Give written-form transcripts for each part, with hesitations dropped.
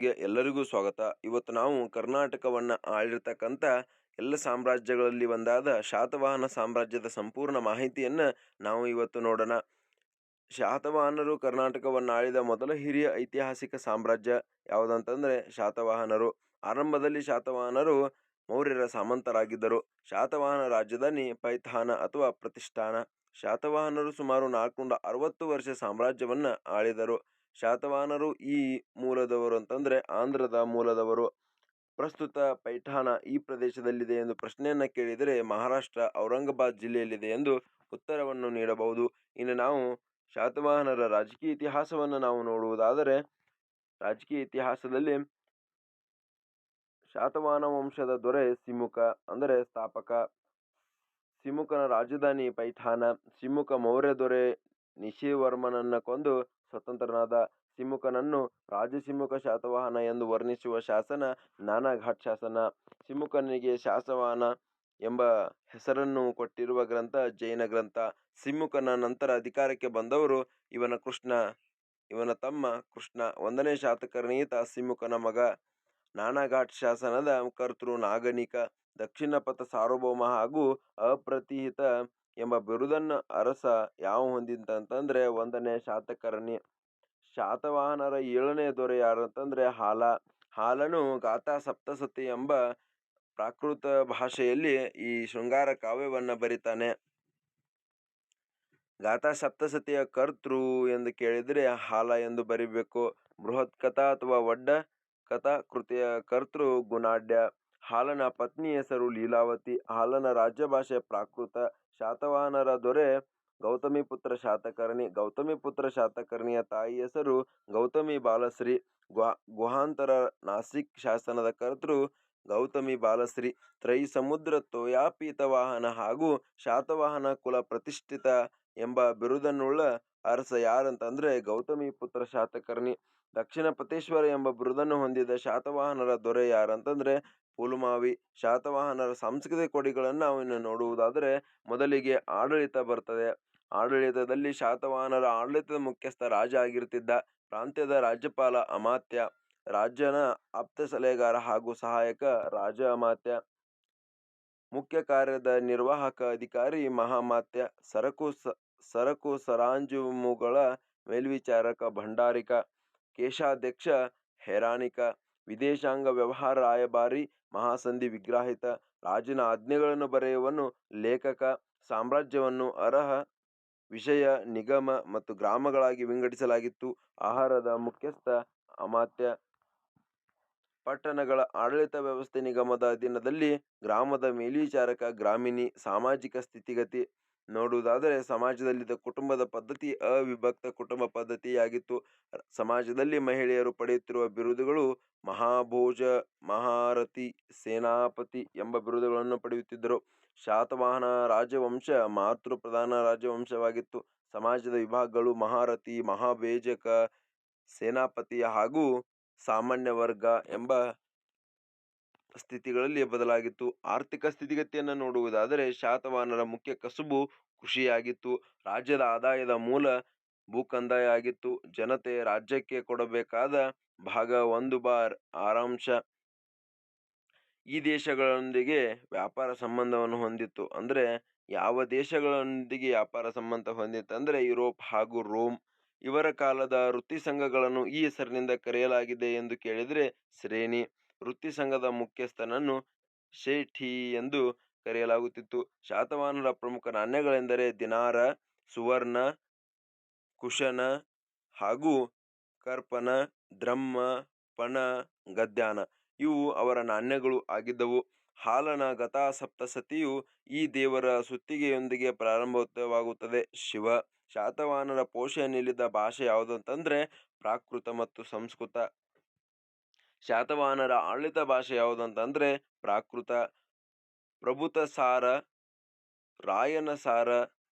ಎಲ್ಲರಿಗೂ ಸ್ವಾಗತ. ಇವತ್ತು ನಾವು ಕರ್ನಾಟಕವನ್ನ ಆಳಿರ್ತಕ್ಕಂಥ ಎಲ್ಲ ಸಾಮ್ರಾಜ್ಯಗಳಲ್ಲಿ ಒಂದಾದ ಶಾತವಾಹನ ಸಾಮ್ರಾಜ್ಯದ ಸಂಪೂರ್ಣ ಮಾಹಿತಿಯನ್ನ ನಾವು ಇವತ್ತು ನೋಡೋಣ. ಶಾತವಾಹನರು ಕರ್ನಾಟಕವನ್ನು ಆಳಿದ ಮೊದಲ ಹಿರಿಯ ಐತಿಹಾಸಿಕ ಸಾಮ್ರಾಜ್ಯ ಯಾವುದಂತಂದ್ರೆ ಶಾತವಾಹನರು. ಆರಂಭದಲ್ಲಿ ಶಾತವಾಹನರು ಮೌರ್ಯರ ಸಾಮಂತರಾಗಿದ್ದರು. ಶಾತವಾಹನ ರಾಜಧಾನಿ ಪೈಥಾನ ಅಥವಾ ಪ್ರತಿಷ್ಠಾನ. ಶಾತವಾಹನರು ಸುಮಾರು 460 ವರ್ಷ ಸಾಮ್ರಾಜ್ಯವನ್ನ ಆಳಿದರು. ಶಾತವಾಹನರು ಈ ಮೂಲದವರು ಅಂತಂದ್ರೆ ಆಂಧ್ರದ ಮೂಲದವರು. ಪ್ರಸ್ತುತ ಪೈಠಾನ ಈ ಪ್ರದೇಶದಲ್ಲಿದೆ ಎಂದು ಪ್ರಶ್ನೆಯನ್ನ ಕೇಳಿದರೆ ಮಹಾರಾಷ್ಟ್ರ ಔರಂಗಾಬಾದ್ ಜಿಲ್ಲೆಯಲ್ಲಿದೆ ಎಂದು ಉತ್ತರವನ್ನು ನೀಡಬಹುದು. ಇನ್ನು ನಾವು ಶಾತವಾಹನರ ರಾಜಕೀಯ ಇತಿಹಾಸವನ್ನು ನಾವು ನೋಡುವುದಾದರೆ, ರಾಜಕೀಯ ಇತಿಹಾಸದಲ್ಲಿ ಶಾತವಾಹನ ವಂಶದ ದೊರೆ ಸಿಮುಕ ಅಂದರೆ ಸ್ಥಾಪಕ. ಸಿಮುಕನ ರಾಜಧಾನಿ ಪೈಠಾನ. ಸಿಮುಕ ಮೌರ್ಯ ದೊರೆ ನಿಷಿವರ್ಮನನ್ನ ಕೊಂದು ಸ್ವತಂತ್ರನಾದ. ಸಿಮುಕನನ್ನು ರಾಜಸಿಮುಕ ಶಾತವಾಹನ ಎಂದು ವರ್ಣಿಸುವ ಶಾಸನ ನಾನಾಘಾಟ್ ಶಾಸನ. ಸಿಮುಕನಿಗೆ ಶಾತವಾಹನ ಎಂಬ ಹೆಸರನ್ನು ಕೊಟ್ಟಿರುವ ಗ್ರಂಥ ಜೈನ ಗ್ರಂಥ. ಸಿಮುಕನ ನಂತರ ಅಧಿಕಾರಕ್ಕೆ ಬಂದವರು ಇವನ ತಮ್ಮ ಕೃಷ್ಣ. 1ನೇ ಶಾತಕರ್ಣಿ ಸಿಮುಕನ ಮಗ. ನಾನಾಘಾಟ್ ಶಾಸನದ ಕರ್ತೃ ನಾಗನಿಕ. ದಕ್ಷಿಣ ಪಥ ಸಾರ್ವಭೌಮ ಹಾಗೂ ಅಪ್ರತಿಹಿತ ಎಂಬ ಬಿರುದನ್ನು ಅರಸ ಯಾವ ಹೊಂದಿದಂತಂದ್ರೆ 1ನೇ ಶಾತಕರ್ಣಿ. ಶಾತವಾಹನರ 7ನೇ ದೊರೆ ಯಾರಂತಂದ್ರೆ ಹಾಲ. ಹಾಲನು ಗಾಥಾ ಸಪ್ತಸತಿ ಎಂಬ ಪ್ರಾಕೃತ ಭಾಷೆಯಲ್ಲಿ ಈ ಶೃಂಗಾರ ಕಾವ್ಯವನ್ನ ಬರಿತಾನೆ. ಗಾಥಾ ಸಪ್ತಸತಿಯ ಕರ್ತೃ ಎಂದು ಕೇಳಿದರೆ ಹಾಲ ಎಂದು ಬರಿಬೇಕು. ಬೃಹತ್ ಕಥಾ ಅಥವಾ ಒಡ್ಡ ಕಥಾ ಕೃತಿಯ ಕರ್ತೃ ಗುಣಾಢ್ಯ. ಹಾಲನ ಪತ್ನಿ ಹೆಸರು ಲೀಲಾವತಿ. ಹಾಲನ ರಾಜ್ಯ ಭಾಷೆ ಪ್ರಾಕೃತ. ಶಾತವಾಹನರ ದೊರೆ ಗೌತಮಿಪುತ್ರ ಶಾತಕರ್ಣಿ. ಗೌತಮಿಪುತ್ರ ಶಾತಕರ್ಣಿಯ ತಾಯಿ ಹೆಸರು ಗೌತಮಿ ಬಾಲಶ್ರೀ. ಗುಹಾಂತರ ನಾಸಿಕ್ ಶಾಸನದ ಕರ್ತೃ ಗೌತಮಿ ಬಾಲಶ್ರೀ. ತ್ರೈಸಮುದ್ರ ತೋಯಾಪೀತವಾಹನ ಹಾಗೂ ಶಾತವಾಹನ ಕುಲ ಪ್ರತಿಷ್ಠಿತ ಎಂಬ ಬಿರುದನ್ನುಳ್ಳ ಅರಸ ಯಾರಂತಂದ್ರೆ ಗೌತಮಿಪುತ್ರ ಶಾತಕರ್ಣಿ. ದಕ್ಷಿಣ ಪಥೇಶ್ವರ ಎಂಬ ಬಿರುದನ್ನು ಹೊಂದಿದ ಶಾತವಾಹನರ ದೊರೆ ಯಾರಂತಂದ್ರೆ ಪುಲಮಾವಿ. ಶಾತವಾಹನರ ಸಾಂಸ್ಕೃತಿಕ ಕೊಡುಗೆಗಳನ್ನು ನಾವು ಇನ್ನು ನೋಡುವುದಾದರೆ, ಮೊದಲಿಗೆ ಆಡಳಿತ ಬರ್ತದೆ. ಆಡಳಿತದಲ್ಲಿ ಶಾತವಾಹನರ ಆಡಳಿತದ ಮುಖ್ಯಸ್ಥ ರಾಜ ಆಗಿರ್ತಿದ್ದ. ಪ್ರಾಂತ್ಯದ ರಾಜ್ಯಪಾಲ ಅಮಾತ್ಯ. ರಾಜನ ಆಪ್ತ ಸಲಹೆಗಾರ ಹಾಗೂ ಸಹಾಯಕ ರಾಜ ಅಮಾತ್ಯ. ಮುಖ್ಯ ಕಾರ್ಯದ ನಿರ್ವಾಹಕ ಅಧಿಕಾರಿ ಮಹಾಮಾತ್ಯ. ಸರಕು ಸರಂಜಾಮುಗಳ ಮೇಲ್ವಿಚಾರಕ ಭಂಡಾರಿಕ. ಕೇಶಾಧ್ಯಕ್ಷ ಹೇರಾಣಿಕ. ವಿದೇಶಾಂಗ ವ್ಯವಹಾರ ರಾಯಭಾರಿ. ಮಹಾಸಂಧಿ ವಿಗ್ರಹಿತ. ರಾಜನ ಆಜ್ಞೆಗಳನ್ನು ಬರೆಯುವನು ಲೇಖಕ. ಸಾಮ್ರಾಜ್ಯವನ್ನು ಅರಹ, ವಿಷಯ, ನಿಗಮ ಮತ್ತು ಗ್ರಾಮಗಳಾಗಿ ವಿಂಗಡಿಸಲಾಗಿತ್ತು. ಆಹಾರದ ಮುಖ್ಯಸ್ಥ ಅಮಾತ್ಯ. ಪಟ್ಟಣಗಳ ಆಡಳಿತ ವ್ಯವಸ್ಥೆ ನಿಗಮದ ಅಧೀನದಲ್ಲಿ. ಗ್ರಾಮದ ಮೇಲ್ವಿಚಾರಕ ಗ್ರಾಮಿಣಿ. ಸಾಮಾಜಿಕ ಸ್ಥಿತಿಗತಿ ನೋಡುವುದಾದರೆ, ಸಮಾಜದಲ್ಲಿದ್ದ ಕುಟುಂಬದ ಪದ್ಧತಿ ಅವಿಭಕ್ತ ಕುಟುಂಬ ಪದ್ಧತಿಯಾಗಿತ್ತು. ಸಮಾಜದಲ್ಲಿ ಮಹಿಳೆಯರು ಪಡೆಯುತ್ತಿರುವ ಬಿರುದುಗಳು ಮಹಾಭೋಜ, ಮಹಾರಥಿ, ಸೇನಾಪತಿ ಎಂಬ ಬಿರುದುಗಳನ್ನು ಪಡೆಯುತ್ತಿದ್ದರು. ಶಾತವಾಹನ ರಾಜವಂಶ ಮಾತೃ ಪ್ರಧಾನ ರಾಜವಂಶವಾಗಿತ್ತು. ಸಮಾಜದ ವಿಭಾಗಗಳು ಮಹಾರಥಿ, ಮಹಾಭೋಜಕ, ಸೇನಾಪತಿ ಹಾಗೂ ಸಾಮಾನ್ಯ ವರ್ಗ ಎಂಬ ಸ್ಥಿತಿಗಳಲ್ಲಿ ಬದಲಾಗಿತ್ತು. ಆರ್ಥಿಕ ಸ್ಥಿತಿಗತಿಯನ್ನು ನೋಡುವುದಾದರೆ, ಶಾತವಾಹನರ ಮುಖ್ಯ ಕಸುಬು ಕೃಷಿಯಾಗಿತ್ತು. ರಾಜ್ಯದ ಆದಾಯದ ಮೂಲ ಭೂಕಂದಾಯ ಆಗಿತ್ತು. ಜನತೆ ರಾಜ್ಯಕ್ಕೆ ಕೊಡಬೇಕಾದ ಭಾಗ 1/2 ಆರಾಂಶ. ಈ ದೇಶಗಳೊಂದಿಗೆ ವ್ಯಾಪಾರ ಸಂಬಂಧವನ್ನು ಹೊಂದಿತ್ತು. ಅಂದ್ರೆ ಯಾವ ದೇಶಗಳೊಂದಿಗೆ ವ್ಯಾಪಾರ ಸಂಬಂಧ ಹೊಂದಿತ್ತು ಅಂದ್ರೆ ಯುರೋಪ್ ಹಾಗೂ ರೋಮ್. ಇವರ ಕಾಲದ ವೃತ್ತಿ ಸಂಘಗಳನ್ನು ಈ ಹೆಸರಿನಿಂದ ಕರೆಯಲಾಗಿದೆ ಎಂದು ಕೇಳಿದರೆ ಶ್ರೇಣಿ. ವೃತ್ತಿ ಸಂಘದ ಮುಖ್ಯಸ್ಥನನ್ನು ಶೇಠಿ ಎಂದು ಕರೆಯಲಾಗುತ್ತಿತ್ತು. ಶಾತವಾಹನರ ಪ್ರಮುಖ ನಾಣ್ಯಗಳೆಂದರೆ ದಿನಾರ, ಸುವರ್ಣ, ಕುಶನ ಹಾಗೂ ಕರ್ಪನ, ದ್ರಹ್ಮ, ಪಣ, ಗದ್ಯಾನ ಇವು ಅವರ ನಾಣ್ಯಗಳು ಆಗಿದ್ದವು. ಹಾಲನ ಗತಾ ಸಪ್ತಸತಿಯು ಈ ದೇವರ ಸುತ್ತಿಗೆಯೊಂದಿಗೆ ಪ್ರಾರಂಭವಾಗುತ್ತದೆ. ಶಿವ. ಶಾತವಾಹನರ ಪೋಷಣೆಯಲ್ಲಿದ್ದ ಭಾಷೆ ಯಾವುದಂತಂದ್ರೆ ಪ್ರಾಕೃತ ಮತ್ತು ಸಂಸ್ಕೃತ. ಶಾತವಾಹನರ ಆಡಳಿತ ಭಾಷೆ ಯಾವುದಂತಂದ್ರೆ ಪ್ರಾಕೃತ. ಪ್ರಭುತ ಸಾರ, ರಾಯನ ಸಾರ,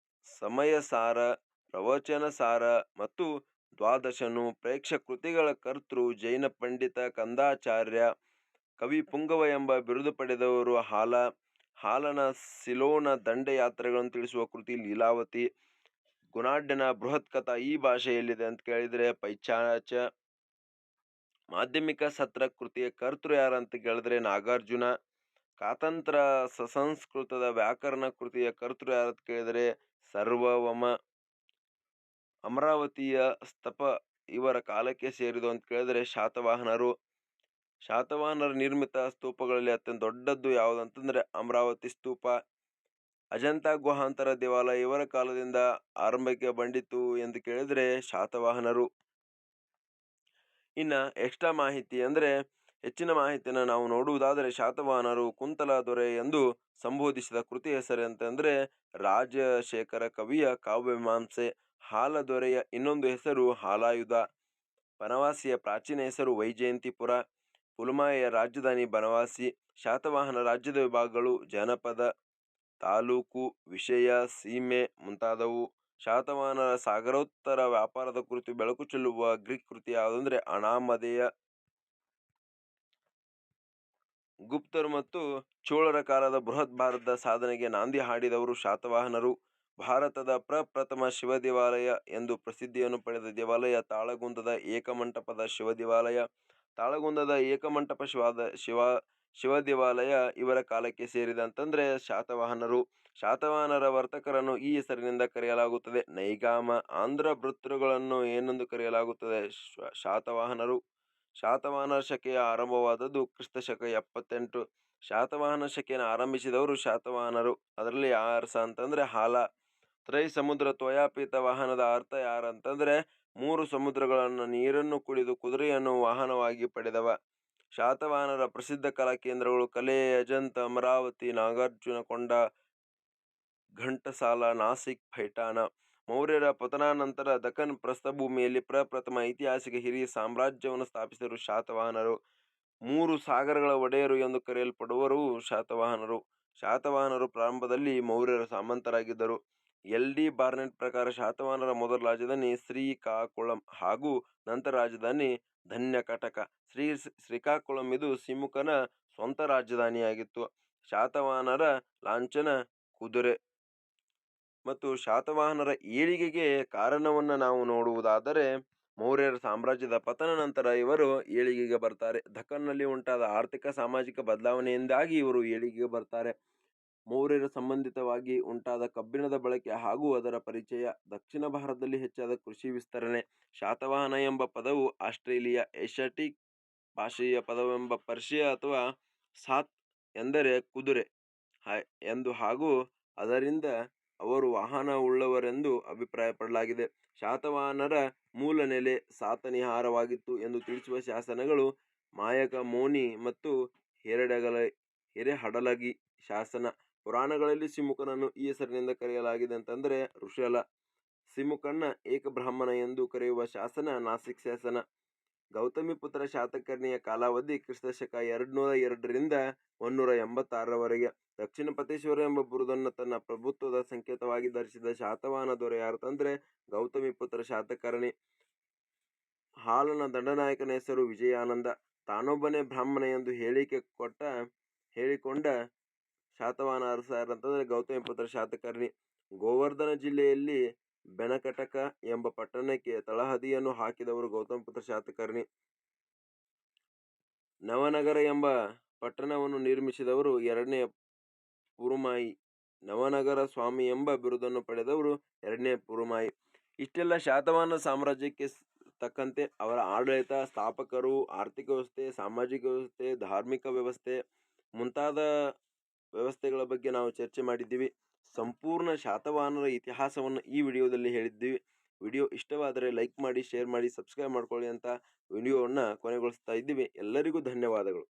ಸಮಯ ಸಾರ, ಪ್ರವಚನ ಸಾರ ಮತ್ತು ದ್ವಾದಶನು. ಪ್ರೇಕ್ಷ ಕೃತಿಗಳ ಕರ್ತೃ ಜೈನ ಪಂಡಿತ ಕಂದಾಚಾರ್ಯ. ಕವಿ ಪುಂಗವ ಎಂಬ ಬಿರುದು ಪಡೆದವರು ಹಾಲ. ಹಾಲನ ಸಿಲೋನ ದಂಡೆ ಯಾತ್ರೆಗಳನ್ನು ತಿಳಿಸುವ ಕೃತಿ ಲೀಲಾವತಿ. ಗುಣಾಢ್ಯನ ಬೃಹತ್ ಕಥಾ ಈ ಭಾಷೆಯಲ್ಲಿದೆ ಅಂತ ಕೇಳಿದರೆ ಪೈಶಾಚ. ಮಾಧ್ಯಮಿಕ ಸತ್ರ ಕೃತಿಯ ಕರ್ತೃ ಯಾರಂತ ಕೇಳಿದ್ರೆ ನಾಗಾರ್ಜುನ. ಕಾತಂತ್ರ ಸಸಂಸ್ಕೃತದ ವ್ಯಾಕರಣ ಕೃತಿಯ ಕರ್ತೃ ಯಾರಂತ ಕೇಳಿದರೆ ಸರ್ವವಮ. ಅಮರಾವತಿಯ ಸ್ತಪ ಇವರ ಕಾಲಕ್ಕೆ ಸೇರಿದು ಅಂತ ಕೇಳಿದರೆ ಶಾತವಾಹನರು. ಶಾತವಾಹನರ ನಿರ್ಮಿತ ಸ್ತೂಪಗಳಲ್ಲಿ ಅತ್ಯಂತ ದೊಡ್ಡದ್ದು ಯಾವುದಂತಂದ್ರೆ ಅಮರಾವತಿ ಸ್ತೂಪ. ಅಜಂತ ಗುಹಾಂತರ ದೇವಾಲಯ ಇವರ ಕಾಲದಿಂದ ಆರಂಭಕ್ಕೆ ಬಂದಿತು ಎಂದು ಕೇಳಿದರೆ ಶಾತವಾಹನರು. ಇನ್ನು ಎಕ್ಸ್ಟ್ರಾ ಮಾಹಿತಿ ಅಂದರೆ ಹೆಚ್ಚಿನ ಮಾಹಿತಿಯನ್ನು ನಾವು ನೋಡುವುದಾದರೆ ಶಾತವಾಹನರು ಕುಂತಲ ದೊರೆ ಎಂದು ಸಂಬೋಧಿಸಿದ ಕೃತಿ ಹೆಸರು ಅಂತಂದರೆ ರಾಜಶೇಖರ ಕವಿಯ ಕಾವ್ಯಮೀಮಾಂಸೆ. ಹಾಲ ದೊರೆಯ ಇನ್ನೊಂದು ಹೆಸರು ಹಾಲಾಯುಧ. ಬನವಾಸಿಯ ಪ್ರಾಚೀನ ಹೆಸರು ವೈಜಯಂತಿಪುರ. ಪುಲಮಾಯಿಯ ರಾಜಧಾನಿ ಬನವಾಸಿ. ಶಾತವಾಹನ ರಾಜ್ಯದ ವಿಭಾಗಗಳು ಜನಪದ, ತಾಲೂಕು, ವಿಷಯ, ಸೀಮೆ ಮುಂತಾದವು. ಶಾತವಾಹನರ ಸಾಗರೋತ್ತರ ವ್ಯಾಪಾರದ ಕುರಿತು ಬೆಳಕು ಚೆಲ್ಲುವ ಗ್ರೀಕ್ ಕೃತಿ ಯಾವುದಂದ್ರೆ ಅನಾಮಧೇಯ. ಗುಪ್ತರು ಮತ್ತು ಚೋಳರ ಕಾಲದ ಬೃಹತ್ ಭಾರತದ ಸಾಧನೆಗೆ ನಾಂದಿ ಹಾಡಿದವರು ಶಾತವಾಹನರು. ಭಾರತದ ಪ್ರಪ್ರಥಮ ಶಿವ ದೇವಾಲಯ ಎಂದು ಪ್ರಸಿದ್ಧಿಯನ್ನು ಪಡೆದ ದೇವಾಲಯ ತಾಳಗುಂದದ ಏಕಮಂಟಪದ ಶಿವ ದೇವಾಲಯ. ತಾಳಗುಂದದ ಏಕಮಂಟಪ ಶಿವ ದೇವಾಲಯ ಇವರ ಕಾಲಕ್ಕೆ ಸೇರಿದಂತಂದ್ರೆ ಶಾತವಾಹನರು. ಶಾತವಾಹನರ ವರ್ತಕರನ್ನು ಈ ಹೆಸರಿನಿಂದ ಕರೆಯಲಾಗುತ್ತದೆ ನೈಗಾಮ. ಆಂಧ್ರ ಭೃತೃಗಳನ್ನು ಏನೆಂದು ಕರೆಯಲಾಗುತ್ತದೆ ಶಾತವಾಹನರು. ಶಾತವಾಹನರ ಶಕೆಯ ಆರಂಭವಾದದ್ದು ಕ್ರಿಸ್ತ ಶಕ 78. ಶಾತವಾಹನ ಶಕೆಯನ್ನು ಆರಂಭಿಸಿದವರು ಶಾತವಾಹನರು. ಅದರಲ್ಲಿ ಯಾರಸ ಅಂತಂದ್ರೆ ಹಾಲ. ತ್ರೈ ಸಮುದ್ರ ತ್ವಯಾಪೀತ ವಾಹನದ ಅರ್ಥ ಯಾರಂತಂದ್ರೆ 3 ಸಮುದ್ರಗಳನ್ನು ನೀರನ್ನು ಕುಡಿದು ಕುದುರೆಯನ್ನು ವಾಹನವಾಗಿ ಪಡೆದವ. ಶಾತವಾಹನರ ಪ್ರಸಿದ್ಧ ಕಲಾ ಕೇಂದ್ರಗಳು ಕಲೆ ಅಜಂತ, ಅಮರಾವತಿ, ನಾಗಾರ್ಜುನಕೊಂಡ, ಘಂಟಸಾಲ, ನಾಸಿಕ್, ಪೈಠಾಣ. ಮೌರ್ಯರ ಪತನಾನಂತರ ದಖನ್ ಪ್ರಸ್ಥಭೂಮಿಯಲ್ಲಿ ಪ್ರಪ್ರಥಮ ಐತಿಹಾಸಿಕ ಹಿರಿಯ ಸಾಮ್ರಾಜ್ಯವನ್ನು ಸ್ಥಾಪಿಸಿದರು ಶಾತವಾಹನರು. 3 ಸಾಗರಗಳ ಒಡೆಯರು ಎಂದು ಕರೆಯಲ್ಪಡುವರು ಶಾತವಾಹನರು. ಶಾತವಾಹನರು ಪ್ರಾರಂಭದಲ್ಲಿ ಮೌರ್ಯರ ಸಾಮಂತರಾಗಿದ್ದರು. ಎಲ್ ಡಿ ಬಾರ್ನೆಟ್ ಪ್ರಕಾರ ಶಾತವಾಹನರ ಮೊದಲ ರಾಜಧಾನಿ ಶ್ರೀಕಾಕುಳಂ ಹಾಗೂ ನಂತರ ರಾಜಧಾನಿ ಧನ್ಯಕಟಕ. ಶ್ರೀಕಾಕುಳಂ ಇದು ಸಿಮುಕನ ಸ್ವಂತ ರಾಜಧಾನಿಯಾಗಿತ್ತು. ಶಾತವಾಹನರ ಲಾಂಛನ ಕುದುರೆ. ಮತ್ತು ಶಾತವಾಹನರ ಏಳಿಗೆಗೆ ಕಾರಣವನ್ನು ನಾವು ನೋಡುವುದಾದರೆ ಮೌರ್ಯರ ಸಾಮ್ರಾಜ್ಯದ ಪತನ ನಂತರ ಇವರು ಏಳಿಗೆಗೆ ಬರ್ತಾರೆ. ದಖನ್ನಲ್ಲಿ ಉಂಟಾದ ಆರ್ಥಿಕ ಸಾಮಾಜಿಕ ಬದಲಾವಣೆಯಿಂದಾಗಿ ಇವರು ಏಳಿಗೆಗೆ ಬರ್ತಾರೆ. ಮೌರ್ಯರ ಸಂಬಂಧಿತವಾಗಿ ಉಂಟಾದ ಕಬ್ಬಿಣದ ಬಳಕೆ ಹಾಗೂ ಅದರ ಪರಿಚಯ. ದಕ್ಷಿಣ ಭಾರತದಲ್ಲಿ ಹೆಚ್ಚಾದ ಕೃಷಿ ವಿಸ್ತರಣೆ. ಶಾತವಾಹನ ಎಂಬ ಪದವು ಆಸ್ಟ್ರೇಲಿಯಾ ಏಷ್ಯಾಟಿಕ್ ಭಾಷೆಯ ಪದವೆಂಬ ಪರ್ಷಿಯ ಅಥವಾ ಸಾತ್ ಎಂದರೆ ಕುದುರೆ ಎಂದು ಹಾಗೂ ಅದರಿಂದ ಅವರು ವಾಹನ ಉಳ್ಳವರೆಂದು ಅಭಿಪ್ರಾಯಪಡಲಾಗಿದೆ. ಶಾತವಾಹನರ ಮೂಲ ನೆಲೆ ಸಾತನಿಹಾರವಾಗಿತ್ತು ಎಂದು ತಿಳಿಸುವ ಶಾಸನಗಳು ಮಾಯಕ ಮೋನಿ ಮತ್ತು ಹಿರೇಹಡಲಗಿ ಶಾಸನ. ಪುರಾಣಗಳಲ್ಲಿ ಸಿಮುಕನನ್ನು ಈ ಹೆಸರಿನಿಂದ ಕರೆಯಲಾಗಿದೆ ಅಂತಂದರೆ ಋಷಲ. ಸಿಮುಕನ್ನ ಏಕಬ್ರಾಹ್ಮಣ ಎಂದು ಕರೆಯುವ ಶಾಸನ ನಾಸಿಕ್ ಶಾಸನ. ಗೌತಮಿಪುತ್ರ ಶಾತಕರ್ಣಿಯ ಕಾಲಾವಧಿ ಕ್ರಿಸ್ತ ಶಕ 202 ರಿಂದ 186ರವರೆಗೆ. ದಕ್ಷಿಣ ಪತೇಶ್ವರ ಎಂಬ ಬಿರುದನ್ನು ತನ್ನ ಪ್ರಭುತ್ವದ ಸಂಕೇತವಾಗಿ ಧರಿಸಿದ ಶಾತವಾಹನ ದೊರೆ ಯಾರಂತಂದ್ರೆ ಗೌತಮಿಪುತ್ರ ಶಾತಕರ್ಣಿ. ಹಾಲನ ದಂಡನಾಯಕನ ಹೆಸರು ವಿಜಯಾನಂದ. ತಾನೊಬ್ಬನೇ ಬ್ರಾಹ್ಮಣ ಎಂದು ಹೇಳಿಕೊಂಡ ಶಾತವಾಹನ ಅರಸ ಯಾರಂತಂದ್ರೆ ಗೌತಮಿಪುತ್ರ ಶಾತಕರ್ಣಿ. ಗೋವರ್ಧನ ಜಿಲ್ಲೆಯಲ್ಲಿ ಬೆನಕಟಕ ಎಂಬ ಪಟ್ಟಣಕ್ಕೆ ತಳಹದಿಯನ್ನು ಹಾಕಿದವರು ಗೌತಮಿಪುತ್ರ ಶಾತಕರ್ಣಿ. ನವನಗರ ಎಂಬ ಪಟ್ಟಣವನ್ನು ನಿರ್ಮಿಸಿದವರು 2ನೇ ಪುರುಮಾಯಿ. ನವನಗರ ಸ್ವಾಮಿ ಎಂಬ ಬಿರುದನ್ನು ಪಡೆದವರು 2ನೇ ಪುರುಮಾಯಿ. ಇಷ್ಟೆಲ್ಲ ಶಾತವಾಹನ ಸಾಮ್ರಾಜ್ಯಕ್ಕೆ ತಕ್ಕಂತೆ ಅವರ ಆಡಳಿತ, ಸ್ಥಾಪಕರು, ಆರ್ಥಿಕ ವ್ಯವಸ್ಥೆ, ಸಾಮಾಜಿಕ ವ್ಯವಸ್ಥೆ, ಧಾರ್ಮಿಕ ವ್ಯವಸ್ಥೆ ಮುಂತಾದ ವ್ಯವಸ್ಥೆಗಳ ಬಗ್ಗೆ ನಾವು ಚರ್ಚೆ ಮಾಡಿದ್ದೀವಿ. ಸಂಪೂರ್ಣ ಶಾತವಾಹನರ ಇತಿಹಾಸವನ್ನು ಈ ವಿಡಿಯೋದಲ್ಲಿ ಹೇಳಿದ್ದೀವಿ. ವಿಡಿಯೋ ಇಷ್ಟವಾದರೆ ಲೈಕ್ ಮಾಡಿ, ಶೇರ್ ಮಾಡಿ, ಸಬ್ಸ್ಕ್ರೈಬ್ ಮಾಡ್ಕೊಳ್ಳಿ ಅಂತ ವಿಡಿಯೋವನ್ನು ಕೊನೆಗೊಳಿಸ್ತಾ ಇದ್ದೀವಿ. ಎಲ್ಲರಿಗೂ ಧನ್ಯವಾದಗಳು.